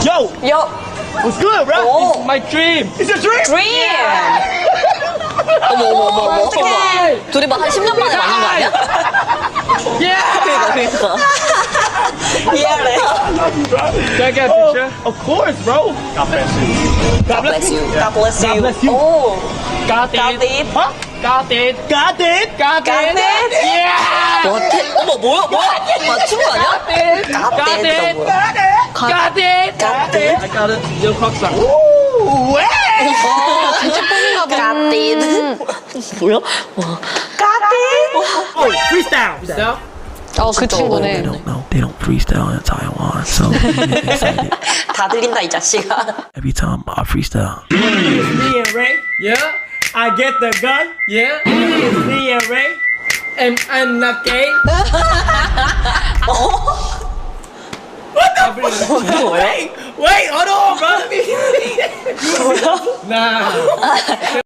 Yo, Yo. what's good, bro? 오. My dream. It's a dream. Dream. 어머. 어떡해. 둘이 막 한 10년 만에 만난 거 아니야? Yeah. 그러니까. 이해하래. Can I get a picture? Of course, bro. God bless you. God Bless you. God bless God you. bless you. 오. Got Got it. it. Huh? Got it. Got it. Got Got it. it. Yeah. 어머 뭐야? 맞춘 거 아니야? Got it. Got it. Got it. Got it. I got it. Your clock's on. Ooh, hey. 진짜 팬인가 봐. Got it. 뭐야? 와. Got it. Oh, freestyle. Now? 그 친구네. They don't freestyle in Taiwan, so they get excited 다 들린다 이 자식아. every time I freestyle. It's me and Ray. Yeah. I get the gun. Yeah. It's me and Ray. And I'm not gay. 뭐야? Wait, hold on, bro. Let me. Nah.